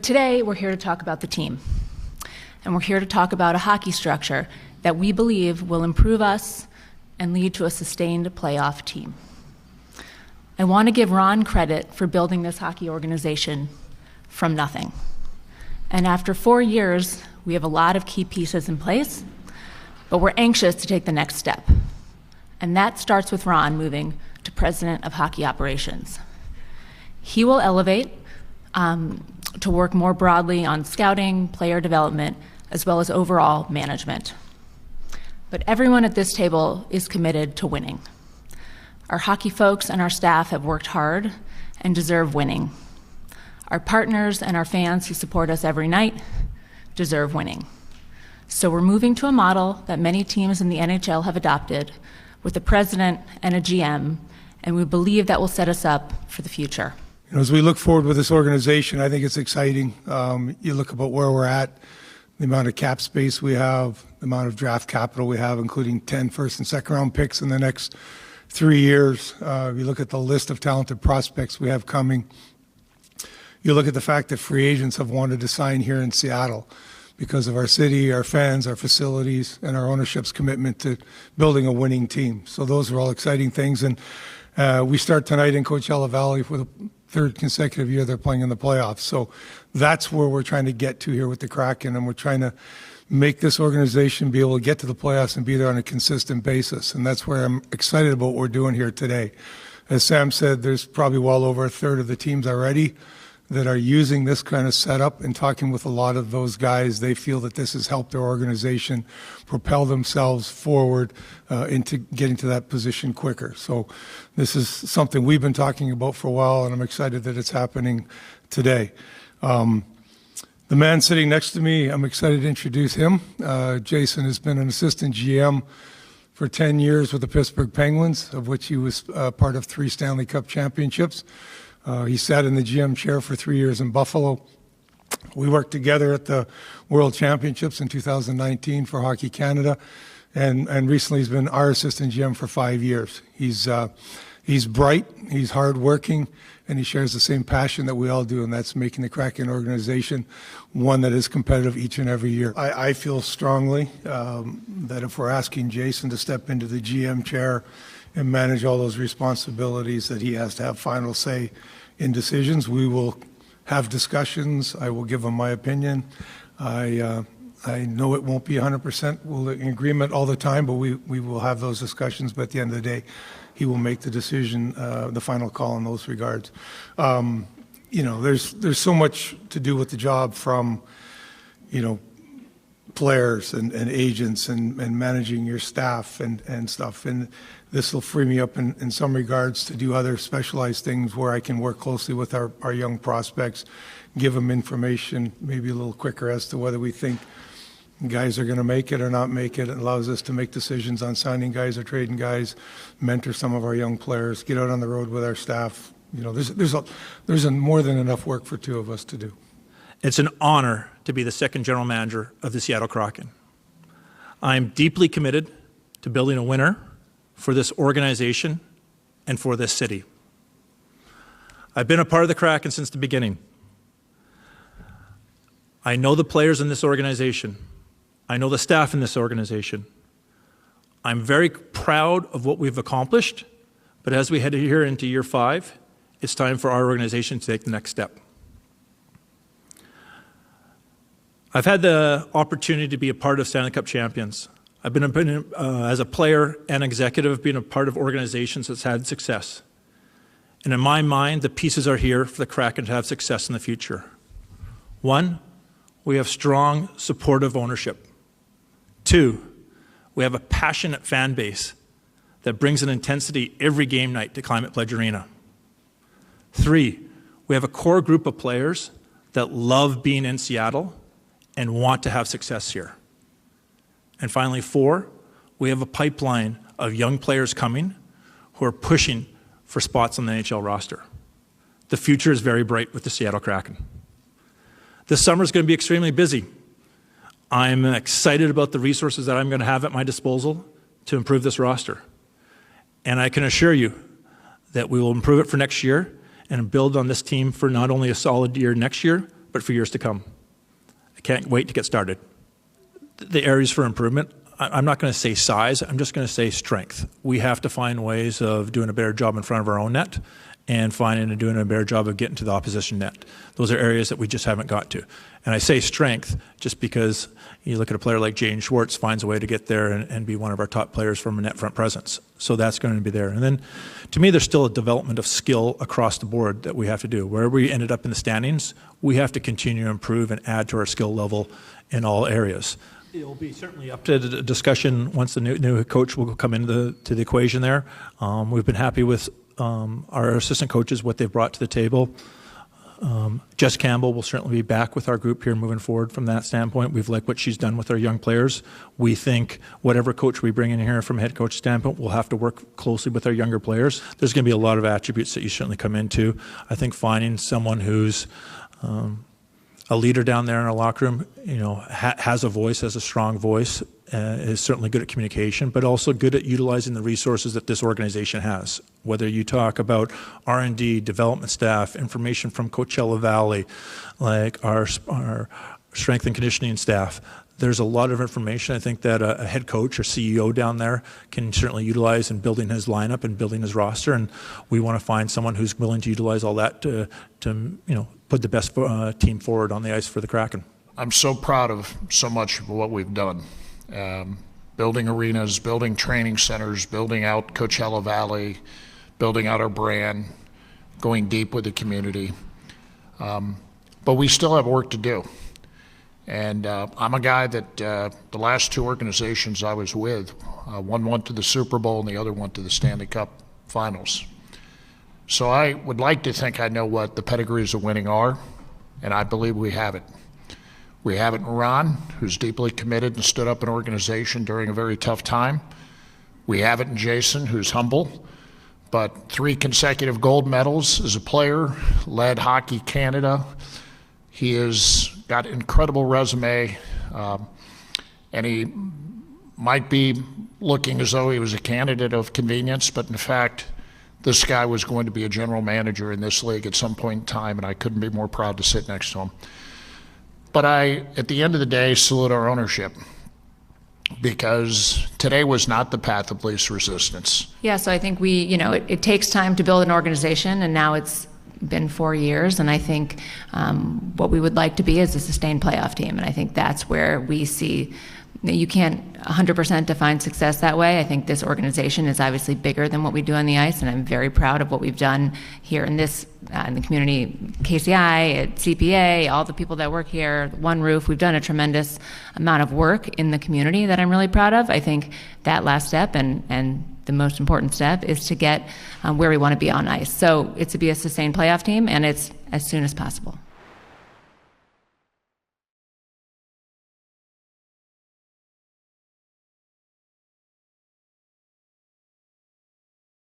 today, we're here to talk about the team. And we're here to talk about a hockey structure that we believe will improve us and lead to a sustained playoff team. I want to give Ron credit for building this hockey organization from nothing. And after 4 years, we have a lot of key pieces in place, but we're anxious to take the next step. And that starts with Ron moving to President of Hockey Operations. He will elevate to work more broadly on scouting, player development, as well as overall management. But everyone at this table is committed to winning. Our hockey folks and our staff have worked hard and deserve winning. Our partners and our fans who support us every night deserve winning. So we're moving to a model that many teams in the NHL have adopted with a president and a GM, and we believe that will set us up for the future. As we look forward with this organization, I think it's exciting. You look about where we're at, the amount of cap space we have, the amount of draft capital we have, including 10 first and second round picks in the next 3 years. You look at the list of talented prospects we have coming. You look at the fact that free agents have wanted to sign here in Seattle because of our city, our fans, our facilities, and our ownership's commitment to building a winning team. So those are all exciting things. And we start tonight in Coachella Valley for the third consecutive year they're playing in the playoffs. So that's where we're trying to get to here with the Kraken, and we're trying to make this organization be able to get to the playoffs and be there on a consistent basis. And that's where I'm excited about what we're doing here today. As Sam said, there's probably well over a third of the teams already that are using this kind of setup, and talking with a lot of those guys, they feel that this has helped their organization propel themselves forward into getting to that position quicker. So this is something we've been talking about for a while, and I'm excited that it's happening today. The man sitting next to me, I'm excited to introduce him. Jason has been an assistant GM for 10 years with the Pittsburgh Penguins, of which he was part of 3 Stanley Cup championships. He sat in the GM chair for 3 years in Buffalo. We worked together at the World Championships in 2019 for Hockey Canada, and recently he's been our assistant GM for 5 years. He's bright, he's hardworking, and he shares the same passion that we all do, and that's making the Kraken organization one that is competitive each and every year. I feel strongly that if we're asking Jason to step into the GM chair and manage all those responsibilities, that he has to have final say in decisions. We will have discussions. I will give him my opinion. I know it won't be 100% in agreement all the time, but we will have those discussions. But at the end of the day, he will make the decision, the final call in those regards. There's so much to do with the job, from, players and agents and managing your staff and stuff. And this will free me up in some regards to do other specialized things where I can work closely with our young prospects, give them information maybe a little quicker as to whether we think guys are going to make it or not make it. It allows us to make decisions on signing guys or trading guys, mentor some of our young players, get out on the road with our staff. There's more than enough work for 2 of us to do. It's an honor to be the second general manager of the Seattle Kraken. I'm deeply committed to building a winner for this organization and for this city. I've been a part of the Kraken since the beginning. I know the players in this organization. I know the staff in this organization. I'm very proud of what we've accomplished, but as we head here into year 5, it's time for our organization to take the next step. I've had the opportunity to be a part of Stanley Cup champions. I've been as a player and executive, been a part of organizations that's had success. And in my mind, the pieces are here for the Kraken to have success in the future. 1, we have strong, supportive ownership. 2, we have a passionate fan base that brings an intensity every game night to Climate Pledge Arena. 3, we have a core group of players that love being in Seattle and want to have success here. And finally, 4, we have a pipeline of young players coming who are pushing for spots on the NHL roster. The future is very bright with the Seattle Kraken. This summer is going to be extremely busy. I'm excited about the resources that I'm going to have at my disposal to improve this roster. And I can assure you that we will improve it for next year and build on this team for not only a solid year next year, but for years to come. I can't wait to get started. The areas for improvement, I'm not going to say size, I'm just going to say strength. We have to find ways of doing a better job in front of our own net and finding and doing a better job of getting to the opposition net. Those are areas that we just haven't got to. And I say strength just because you look at a player like Jane Schwartz finds a way to get there and be one of our top players from a net front presence. So that's going to be there. And then to me, there's still a development of skill across the board that we have to do. Where we ended up in the standings, we have to continue to improve and add to our skill level in all areas. It'll be certainly up to the discussion once the new coach will come into the equation there. We've been happy with our assistant coaches, what they've brought to the table. Jess Campbell will certainly be back with our group here moving forward from that standpoint. We've liked what she's done with our young players. We think whatever coach we bring in here from a head coach standpoint, we'll have to work closely with our younger players. There's going to be a lot of attributes that you certainly come into. I think finding someone who's a leader down there in our locker room, has a voice, has a strong voice, is certainly good at communication, but also good at utilizing the resources that this organization has. Whether you talk about R&D, development staff, information from Coachella Valley, like our strength and conditioning staff, there's a lot of information I think that a head coach or CEO down there can certainly utilize in building his lineup and building his roster. And we want to find someone who's willing to utilize all that to put the best team forward on the ice for the Kraken. I'm so proud of so much of what we've done. Building arenas, building training centers, building out Coachella Valley, building out our brand, going deep with the community. But we still have work to do. And I'm a guy that the last two organizations I was with, one went to the Super Bowl and the other went to the Stanley Cup Finals. So I would like to think I know what the pedigrees of winning are, and I believe we have it. We have it in Ron, who's deeply committed and stood up an organization during a very tough time. We have it in Jason, who's humble, but 3 consecutive gold medals as a player, led Hockey Canada. He has got an incredible resume, and he might be looking as though he was a candidate of convenience, but in fact, this guy was going to be a general manager in this league at some point in time, and I couldn't be more proud to sit next to him. But I, at the end of the day, salute our ownership, because today was not the path of least resistance. Yeah, so I think it takes time to build an organization, and now it's been 4 years, and I think what we would like to be is a sustained playoff team, and I think that's where we see that you can't 100% define success that way. I think this organization is obviously bigger than what we do on the ice, and I'm very proud of what we've done here in this in the community, KCI, at CPA, all the people that work here, One Roof. We've done a tremendous amount of work in the community that I'm really proud of. I think that last step and the most important step is to get where we want to be on ice. So it's to be a sustained playoff team, and it's as soon as possible.